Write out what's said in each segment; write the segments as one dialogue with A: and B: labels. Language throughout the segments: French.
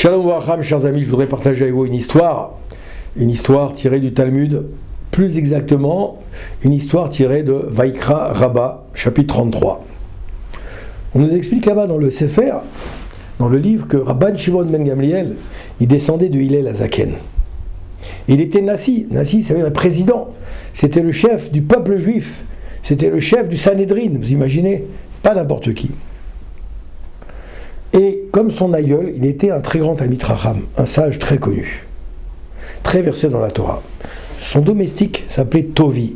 A: Shalom Varacham, chers amis, je voudrais partager avec vous une histoire tirée du Talmud, plus exactement, une histoire tirée de Vaikra Rabbah, chapitre 33. On nous explique là-bas dans le Sefer, dans le livre, que Rabban Shimon ben Gamliel, il descendait de Hillel Azaken. Il était Nassi, c'est un président, c'était le chef du peuple juif, c'était le chef du Sanhédrin, vous imaginez, pas n'importe qui. Et comme son aïeul, il était un très grand Talmid Chacham, un sage très connu, très versé dans la Torah. Son domestique s'appelait Tovi.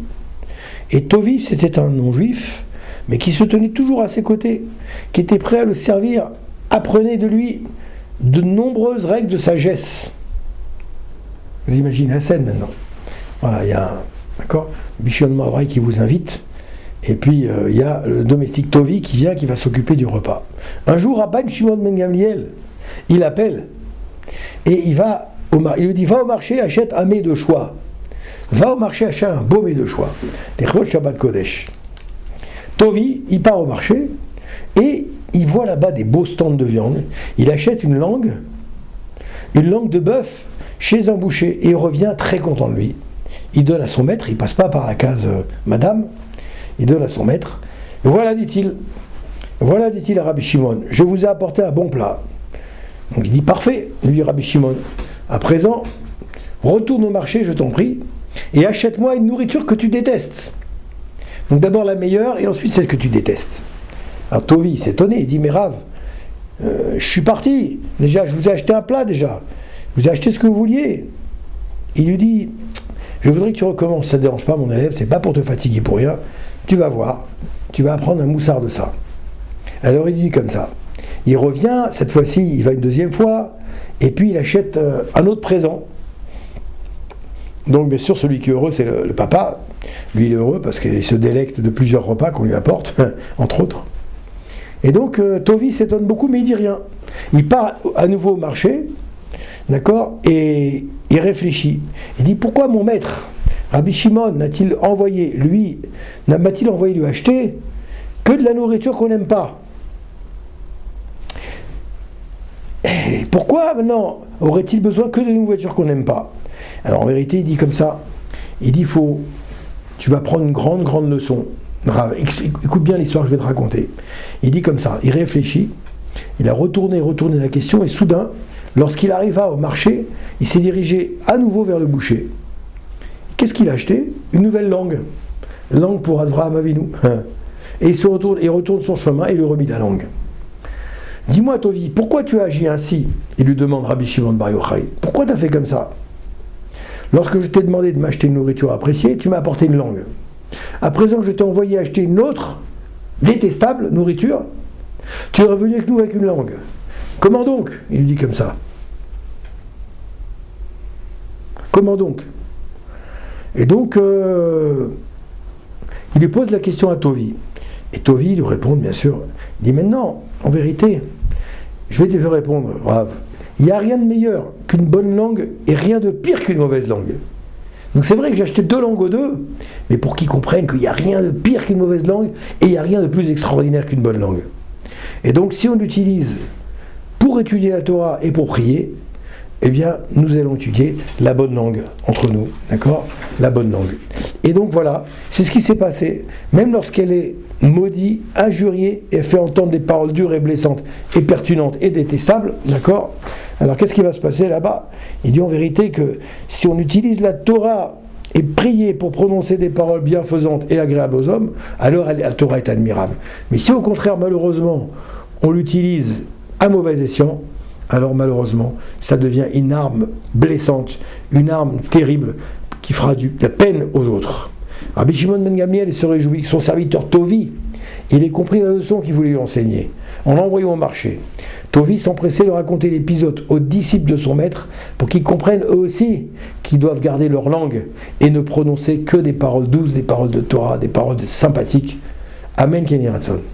A: Et Tovi, c'était un non-juif, mais qui se tenait toujours à ses côtés, qui était prêt à le servir, apprenait de lui de nombreuses règles de sagesse. Vous imaginez la scène maintenant. Voilà, il y a un Bishon Mavrai qui vous invite. Et puis, il y a le domestique Tovi qui vient, qui va s'occuper du repas. Un jour, Rabban Shimon ben Gamliel, il appelle, et il lui dit, va au marché, achète un mets de choix. Va au marché, achète un beau mets de choix. Techrot Shabbat Kodesh. Tovi, il part au marché, et il voit là-bas des beaux stands de viande. Il achète une langue de bœuf, chez un boucher, et il revient très content de lui. Il donne à son maître, il passe pas par la case madame, il donne à son maître. Voilà, dit-il à Rabbi Shimon, je vous ai apporté un bon plat. Donc il dit, parfait, lui dit Rabbi Shimon. À présent, retourne au marché, je t'en prie, et achète-moi une nourriture que tu détestes. Donc d'abord la meilleure, et ensuite celle que tu détestes. Alors Tovi s'est étonné, il dit, mais Rav, je suis parti, déjà, je vous ai acheté un plat déjà, je vous ai acheté ce que vous vouliez. Il lui dit, je voudrais que tu recommences, ça ne dérange pas mon élève, c'est pas pour te fatiguer pour rien, tu vas voir, tu vas apprendre un moussard de ça. Alors il dit comme ça, il revient, cette fois-ci il va une deuxième fois, et puis il achète un autre présent. Donc bien sûr celui qui est heureux c'est le papa, lui il est heureux parce qu'il se délecte de plusieurs repas qu'on lui apporte, entre autres. Et donc Tovi s'étonne beaucoup mais il dit rien. Il part à nouveau au marché, d'accord, et il réfléchit. Il dit, pourquoi mon maître Rabbi Shimon m'a-t-il envoyé lui acheter que de la nourriture qu'on n'aime pas? Et pourquoi maintenant aurait-il besoin que de nourriture qu'on n'aime pas? Alors en vérité il dit comme ça, il dit tu vas prendre une grande leçon. Écoute bien l'histoire que je vais te raconter. Il dit comme ça, il réfléchit, il a retourné la question et soudain, lorsqu'il arriva au marché, il s'est dirigé à nouveau vers le boucher. Qu'est-ce qu'il a acheté? Une nouvelle langue pour Avraham Avinu. Et il retourne son chemin et il lui remet la langue. Dis-moi Tovi, pourquoi tu as agi ainsi? Il lui demande Rabbi Shimon bar Yochai. Pourquoi tu as fait comme ça? Lorsque je t'ai demandé de m'acheter une nourriture appréciée, tu m'as apporté une langue. À présent que je t'ai envoyé acheter une autre détestable nourriture, tu es revenu avec nous avec une langue. Comment donc? Il lui dit comme ça. Comment donc? Et donc, il lui pose la question à Tovi. Et Tovi lui répond, bien sûr. Il dit, maintenant, en vérité, je vais te faire répondre, Rav. Il n'y a rien de meilleur qu'une bonne langue et rien de pire qu'une mauvaise langue. Donc c'est vrai que j'ai acheté 2 langues aux 2, mais pour qu'ils comprennent qu'il n'y a rien de pire qu'une mauvaise langue et il n'y a rien de plus extraordinaire qu'une bonne langue. Et donc si on l'utilise pour étudier la Torah et pour prier, eh bien, nous allons étudier la bonne langue entre nous, d'accord? La bonne langue. Et donc voilà, c'est ce qui s'est passé. Même lorsqu'elle est maudite, injuriée, et fait entendre des paroles dures et blessantes, et pertinentes et détestables, d'accord? Alors qu'est-ce qui va se passer là-bas? Il dit en vérité que si on utilise la Torah et prier pour prononcer des paroles bienfaisantes et agréables aux hommes, alors la Torah est admirable. Mais si au contraire, malheureusement, on l'utilise à mauvais escient, alors malheureusement, ça devient une arme blessante, une arme terrible qui fera de la peine aux autres. Rabbi Shimon ben Gamliel se réjouit que son serviteur Tovi, il ait compris la leçon qu'il voulait lui enseigner. En l'envoyant au marché, Tovi s'empressait de raconter l'épisode aux disciples de son maître pour qu'ils comprennent eux aussi qu'ils doivent garder leur langue et ne prononcer que des paroles douces, des paroles de Torah, des paroles sympathiques. Amen, Kenny Ratson.